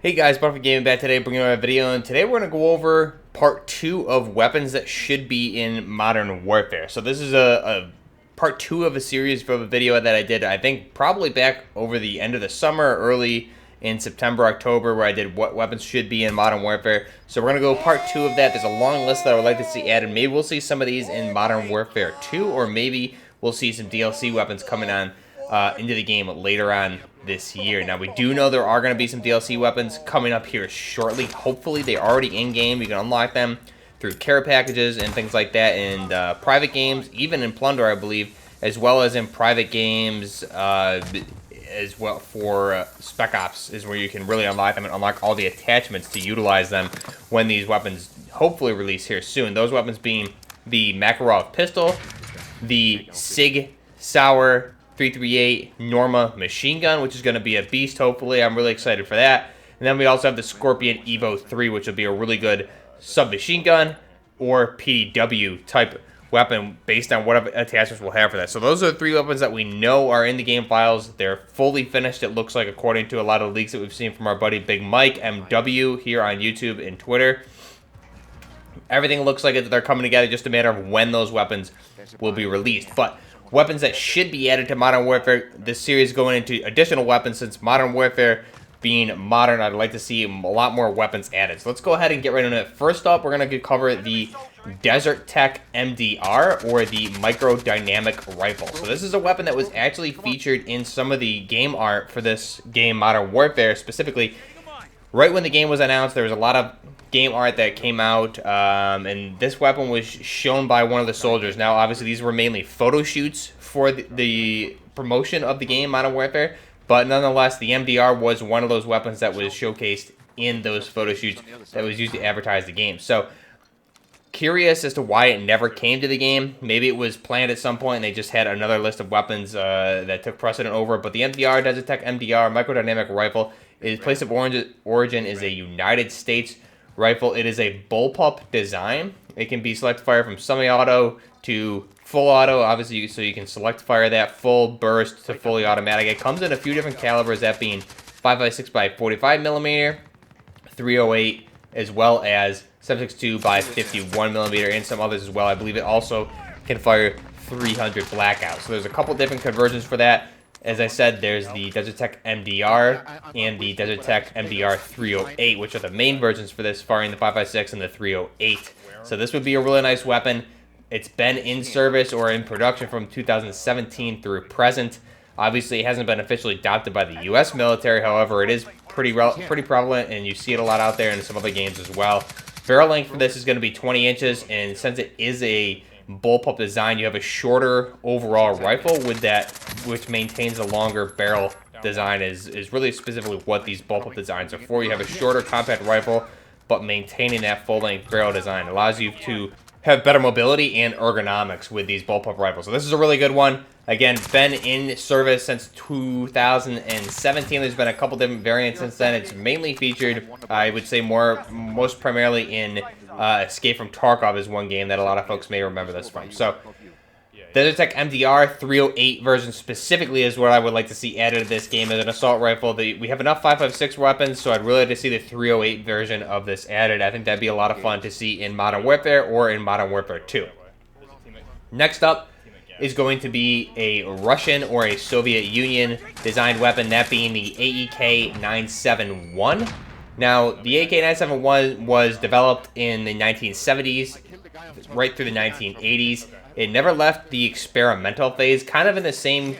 Hey guys, Buffett Gaming back today, bringing you a video, and today we're going to go over part 2 of weapons that should be in Modern Warfare. So this is a part 2 of a series from a video that I did, I think, probably back over the end of the summer, early in September, October, where I did what weapons should be in Modern Warfare. So we're going to go part 2 of that. There's a long list that I would like to see added. Maybe we'll see some of these in Modern Warfare 2, or maybe we'll see some DLC weapons coming on into the game later on this year. Now, we do know there are going to be some DLC weapons coming up here shortly. Hopefully, they're already in-game. You can unlock them through care packages and things like that in private games, even in Plunder, I believe, as well as in private games as well for Spec Ops is where you can really unlock them and unlock all the attachments to utilize them when these weapons hopefully release here soon. Those weapons being the Makarov pistol, the Sig Sauer 338 Norma machine gun, which is going to be a beast, hopefully. I'm really excited for that. And then we also have the Scorpion Evo 3, which will be a really good submachine gun or PDW type weapon based on what attachments we'll have for that. So those are the 3 weapons that we know are in the game files. They're fully finished, it looks like, according to a lot of leaks that we've seen from our buddy Big Mike MW here on YouTube and Twitter. Everything looks like they're coming together, just a matter of when those weapons will be released. But weapons that should be added to Modern Warfare, this series going into additional weapons, since Modern Warfare being modern, I'd like to see a lot more weapons added. So let's go ahead and get right into it. First up, we're going to cover the Desert Tech MDR, or the Micro Dynamic Rifle. So this is a weapon that was actually featured in some of the game art for this game, Modern Warfare, specifically. Right when the game was announced, there was a lot of game art that came out, and this weapon was shown by one of the soldiers. Now, obviously, these were mainly photo shoots for the promotion of the game, Modern Warfare, but nonetheless, the MDR was one of those weapons that was showcased in those photo shoots that was used to advertise the game. So, curious as to why it never came to the game. Maybe it was planned at some point and they just had another list of weapons that took precedent over it. But the MDR, Desert Tech MDR, Microdynamic Rifle, its place of origin is a United States rifle. It is a bullpup design. It can be select fire from semi-auto to full auto, obviously, so you can select fire that full burst to fully automatic. It comes in a few different calibers, that being 5.56 by 45 millimeter, 308, as well as 7.62 by 51 millimeter, and some others as well. I believe it also can fire 300 blackout. So there's a couple different conversions for that. As I said, there's the Desert Tech MDR and the Desert Tech MDR 308, which are the main versions for this, firing the 5.56 and the 308. So this would be a really nice weapon. It's been in service or in production from 2017 through present. Obviously, it hasn't been officially adopted by the U.S. military. However, it is pretty prevalent, and you see it a lot out there in some other games as well. Barrel length for this is going to be 20 inches, and since it is a bullpup design, you have a shorter overall rifle with that, which maintains a longer barrel design, is really specifically what these bullpup designs are for. You have a shorter compact rifle, but maintaining that full-length barrel design allows you to have better mobility and ergonomics with these bullpup rifles. So this is a really good one. Again, been in service since 2017. There's been a couple different variants since then. It's mainly featured, I would say, most primarily in Escape from Tarkov is one game that a lot of folks may remember this from. So, Desert Tech MDR 308 version specifically is what I would like to see added to this game as an assault rifle. We have enough 5.56 weapons, so I'd really like to see the 308 version of this added. I think that'd be a lot of fun to see in Modern Warfare or in Modern Warfare 2. Next up is going to be a Russian or a Soviet Union designed weapon, that being the AEK-971. Now, the AEK-971 was developed in the 1970s, right through the 1980s. It never left the experimental phase, kind of in the same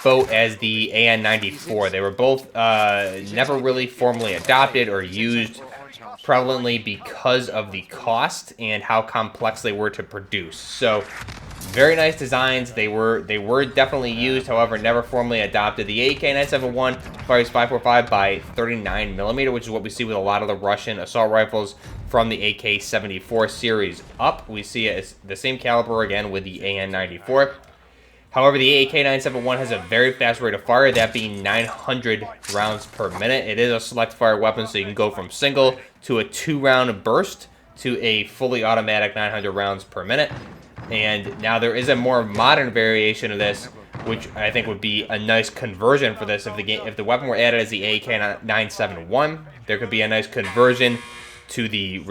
boat as the AN-94. They were both never really formally adopted or used prevalently because of the cost and how complex they were to produce. So, very nice designs. They were definitely used, however, never formally adopted. The AEK-971 fires 5.45 by 39 millimeter, which is what we see with a lot of the Russian assault rifles from the AK-74 series up. We see it as the same caliber again with the AN-94. However, the AK-971 has a very fast rate of fire, that being 900 rounds per minute. It is a select fire weapon, so you can go from single to a 2-round burst to a fully automatic 900 rounds per minute. And now there is a more modern variation of this, which I think would be a nice conversion for this. If the weapon were added as the AK-971, there could be a nice conversion to the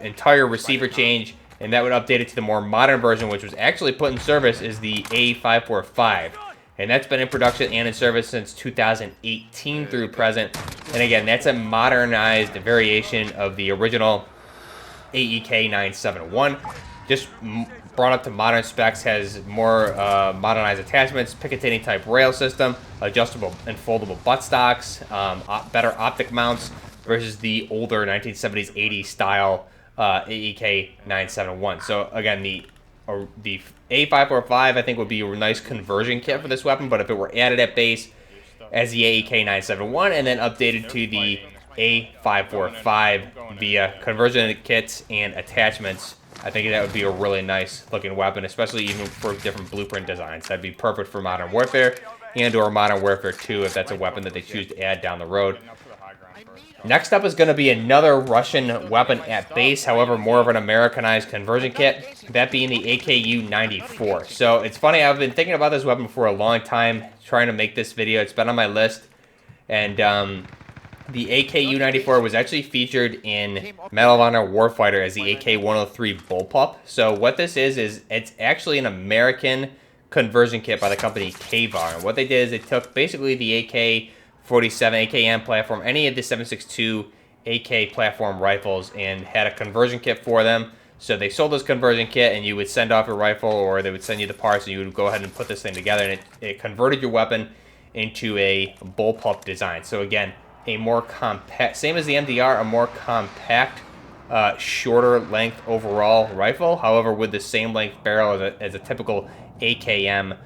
entire receiver change, and that would update it to the more modern version, which was actually put in service, is the A545. And that's been in production and in service since 2018 through present. And again, that's a modernized variation of the original AEK-971. Just brought up to modern specs, has more modernized attachments, Picatinny type rail system, adjustable and foldable buttstocks, better optic mounts versus the older 1970s, 80s style AEK-971. So again, the A545 I think would be a nice conversion kit for this weapon, but if it were added at base as the AEK-971 and then updated to the A545 via conversion kits and attachments, I think that would be a really nice looking weapon, especially even for different blueprint designs. That'd be perfect for Modern Warfare and or Modern Warfare 2 if that's a weapon that they choose to add down the road. Next up is going to be another Russian weapon at base, however, more of an Americanized conversion kit, that being the AKU-94. So it's funny, I've been thinking about this weapon for a long time, trying to make this video. It's been on my list, and the AKU-94 was actually featured in Medal of Honor Warfighter as the AK-103 Bullpup. So what this is it's actually an American conversion kit by the company K-VAR. And what they did is they took basically the AK-47 AKM platform, any of the 7.62 AK platform rifles, and had a conversion kit for them. So they sold this conversion kit, and you would send off your rifle, or they would send you the parts, and you would go ahead and put this thing together, and it converted your weapon into a bullpup design. So again, a more compact, same as the MDR, a more compact, shorter length overall rifle, however with the same length barrel as a typical AKM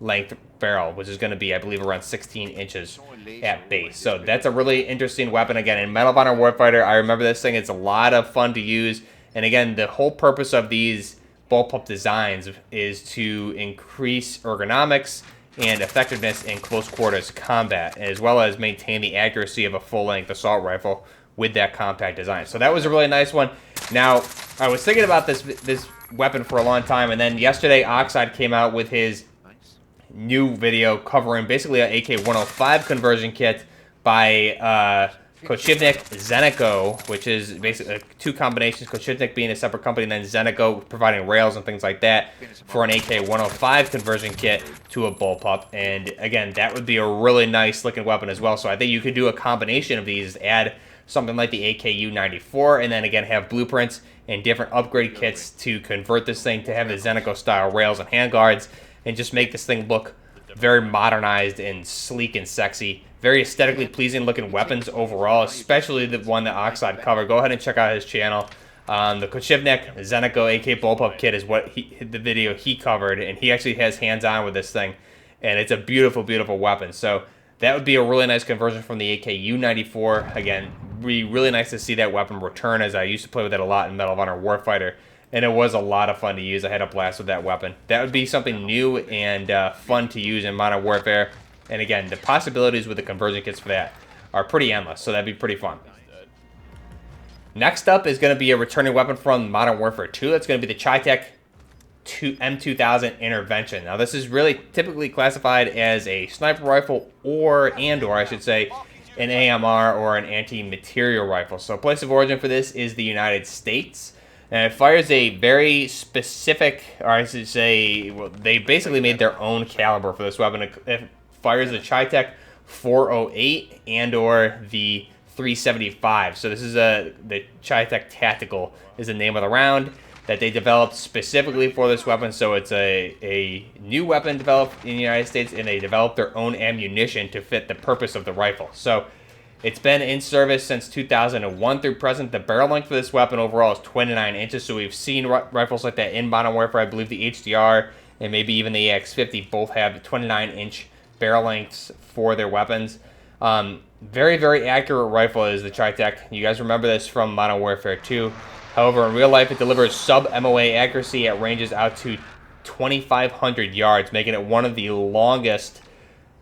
length barrel, which is going to be, I believe, around 16 inches at base. So that's a really interesting weapon. Again, in Medal of Honor Warfighter, I remember this thing. It's a lot of fun to use. And again, the whole purpose of these bullpup designs is to increase ergonomics and effectiveness in close quarters combat, as well as maintain the accuracy of a full-length assault rifle with that compact design. So that was a really nice one. Now, I was thinking about this weapon for a long time, and then yesterday Oxide came out with his new video covering basically an AK-105 conversion kit by Kochivnik Zeniko, which is basically two combinations, Kochivnik being a separate company, and then Zeniko providing rails and things like that for an AK-105 conversion kit to a bullpup. And again, that would be a really nice looking weapon as well. So I think you could do a combination of these, add something like the AKU-94, and then again have blueprints and different upgrade kits to convert this thing to have the Zeniko style rails and handguards, and just make this thing look very modernized and sleek and sexy. Very aesthetically pleasing looking weapons overall, especially the one that Oxide covered. Go ahead and check out his channel. The Kochivnik Zeniko AK Bullpup kit is what the video he covered, and he actually has hands-on with this thing, and it's a beautiful, beautiful weapon. So that would be a really nice conversion from the AKU-94. Again, be really nice to see that weapon return, as I used to play with it a lot in Medal of Honor Warfighter, and it was a lot of fun to use. I had a blast with that weapon. That would be something new and fun to use in Modern Warfare. And again, the possibilities with the conversion kits for that are pretty endless, so that'd be pretty fun. Next up is going to be a returning weapon from Modern Warfare 2. That's going to be the Chi-Tech M2000 Intervention. Now, this is really typically classified as a sniper rifle or I should say, an AMR or an anti-material rifle. So place of origin for this is the United States. And it fires a very specific, or I should say, well, they basically made their own caliber for this weapon. It fires the Chi-Tech 408 and or the 375. So this is the Chi-Tech Tactical is the name of the round that they developed specifically for this weapon. So it's a new weapon developed in the United States, and they developed their own ammunition to fit the purpose of the rifle. So it's been in service since 2001 through present. The barrel length for this weapon overall is 29 inches. So we've seen rifles like that in Modern Warfare. I believe the HDR and maybe even the AX-50 both have 29-inch barrel lengths for their weapons. Very, very accurate rifle is the Chi-Tech. You guys remember this from Modern Warfare 2. However, in real life, it delivers sub-MOA accuracy at ranges out to 2,500 yards, making it one of the longest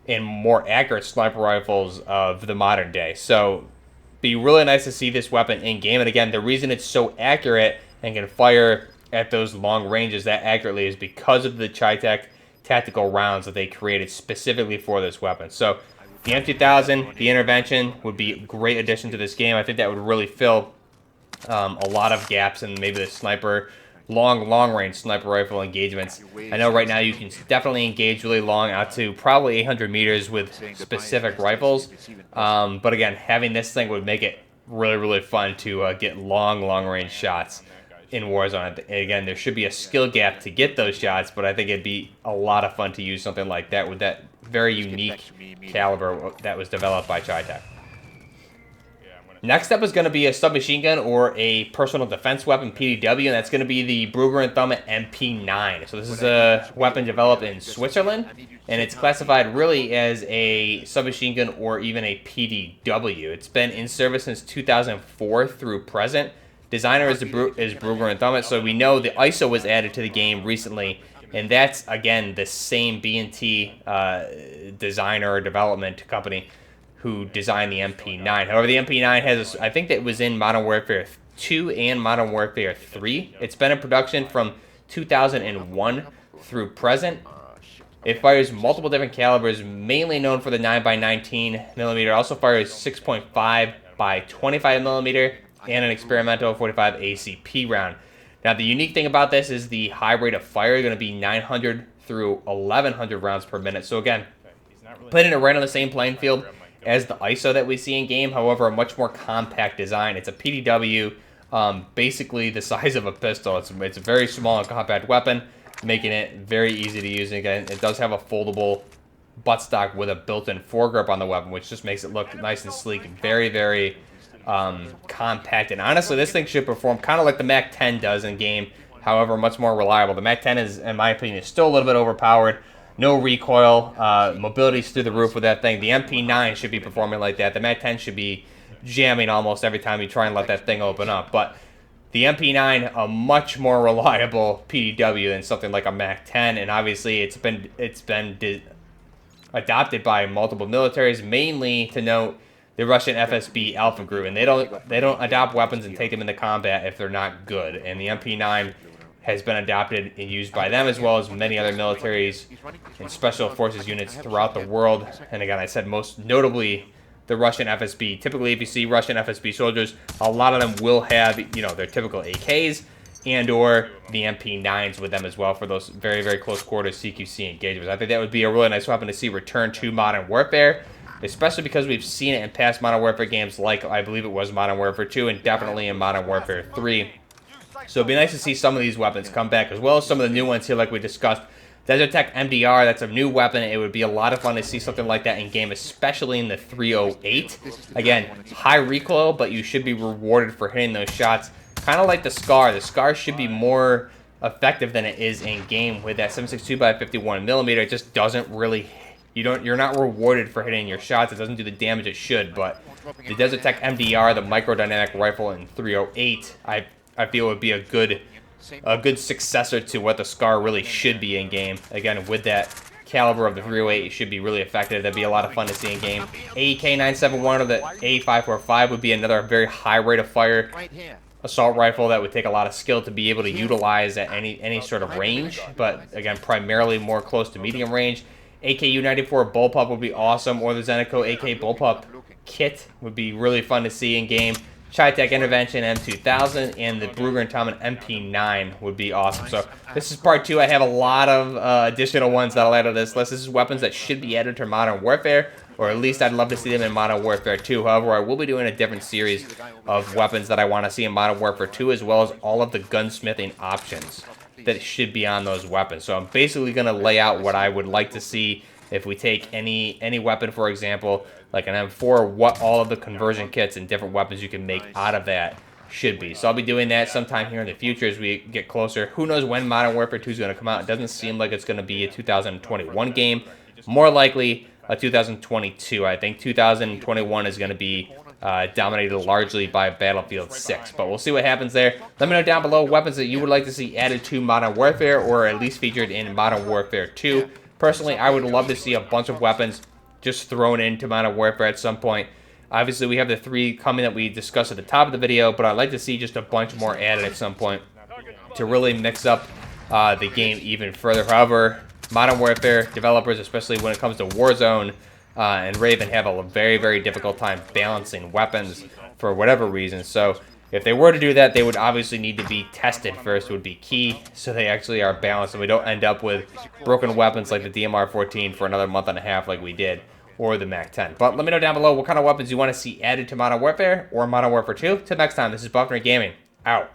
and more accurate sniper rifles of the modern day. So, be really nice to see this weapon in game. And again, the reason it's so accurate and can fire at those long ranges that accurately is because of the Chi-Tech tactical rounds that they created specifically for this weapon. So the M2000, the Intervention, would be a great addition to this game. I think that would really fill a lot of gaps in maybe the sniper, long-range sniper rifle engagements. I know right now you can definitely engage really long, out to probably 800 meters with specific rifles. But again, having this thing would make it really fun to get long-range shots in Warzone. Again, there should be a skill gap to get those shots, but I think it'd be a lot of fun to use something like that with that very unique caliber that was developed by Tritech. Next up is going to be a submachine gun or a personal defense weapon, PDW, and that's going to be the Bruger and Thumb MP9. So this is a weapon developed in Switzerland, and it's classified really as a submachine gun or even a PDW. It's been in service since 2004 through present. Designer is Bruger and Thumb, so we know the ISO was added to the game recently, and that's, again, the same B&T designer or development company who designed the MP9. However, the MP9 has, I think that it was in Modern Warfare 2 and Modern Warfare 3. It's been in production from 2001 through present. It fires multiple different calibers, mainly known for the 9x19mm. It also fires 6.5 by 25mm and an experimental 45 ACP round. Now, the unique thing about this is the high rate of fire, going to be 900 through 1100 rounds per minute. So again, putting it right on the same playing field as the ISO that we see in game. However, a much more compact design. It's a PDW, basically the size of a pistol. It's a very small and compact weapon, making it very easy to use. And again, it does have a foldable buttstock with a built-in foregrip on the weapon, which just makes it look nice and sleek. Very compact. And honestly, this thing should perform kind of like the MAC-10 does in game. However, much more reliable. The MAC-10 is, in my opinion, is still a little bit overpowered. No recoil, mobility's through the roof with that thing. The MP9 should be performing like that. The MAC-10 should be jamming almost every time you try and let that thing open up. But the MP9, a much more reliable PDW than something like a MAC-10, and obviously it's been adopted by multiple militaries, mainly to note the Russian FSB Alpha Group, and they don't adopt weapons and take them into combat if they're not good. And the MP9 has been adopted and used by them, as well as many other militaries and special forces units throughout the world. And again, I said most notably the Russian FSB. Typically, if you see Russian FSB soldiers, a lot of them will have, you know, their typical AKs and or the MP9s with them as well for those very close quarters CQC engagements. I think that would be a really nice weapon to see return to Modern Warfare, especially because we've seen it in past Modern Warfare games, like I believe it was Modern Warfare 2 and definitely in Modern Warfare 3. So it'd be nice to see some of these weapons come back, as well as some of the new ones here like we discussed. Desert Tech MDR, that's a new weapon. It would be a lot of fun to see something like that in game, especially in the 308. Again, high recoil, but you should be rewarded for hitting those shots. Kind of like the SCAR. The SCAR should be more effective than it is in game with that 7.62 by 51mm. It just doesn't really, you're not rewarded for hitting your shots. It doesn't do the damage it should, but the Desert Tech MDR, the microdynamic rifle in 308, I feel would be a good successor to what the SCAR really should be in game. Again, with that caliber of the 308, it should be really effective. That'd be a lot of fun to see in game. AEK 971 or the A545 would be another very high rate of fire assault rifle that would take a lot of skill to be able to utilize at any sort of range, but again, primarily more close to medium range. AKU 94 bullpup would be awesome, or the Zenico AK bullpup kit would be really fun to see in game. Tritech Intervention M2000 and the Bruger and Thumb MP9 would be awesome. So this is part 2. I have a lot of additional ones that I'll add to this list. This is weapons that should be added to Modern Warfare, or at least I'd love to see them in Modern Warfare 2. However, I will be doing a different series of weapons that I want to see in Modern Warfare 2, as well as all of the gunsmithing options that should be on those weapons. So I'm basically going to lay out what I would like to see if we take any weapon, for example, like an M4, what all of the conversion kits and different weapons you can make out of that should be. So I'll be doing that sometime here in the future as we get closer. Who knows when Modern Warfare 2 is going to come out? It doesn't seem like it's going to be a 2021 game. More likely a 2022. I think 2021 is going to be dominated largely by Battlefield 6. But we'll see what happens there. Let me know down below weapons that you would like to see added to Modern Warfare, or at least featured in Modern Warfare 2. Personally, I would love to see a bunch of weapons just thrown into Modern Warfare at some point. Obviously, we have the 3 coming that we discussed at the top of the video, but I'd like to see just a bunch more added at some point to really mix up the game even further. However, Modern Warfare developers, especially when it comes to Warzone and Raven, have a very, very difficult time balancing weapons for whatever reason. So if they were to do that, they would obviously need to be tested first, would be key, so they actually are balanced and we don't end up with broken weapons like the DMR-14 for another month and a half like we did, or the MAC-10. But let me know down below what kind of weapons you want to see added to Modern Warfare or Modern Warfare 2. Till next time, this is Buffner Gaming, out.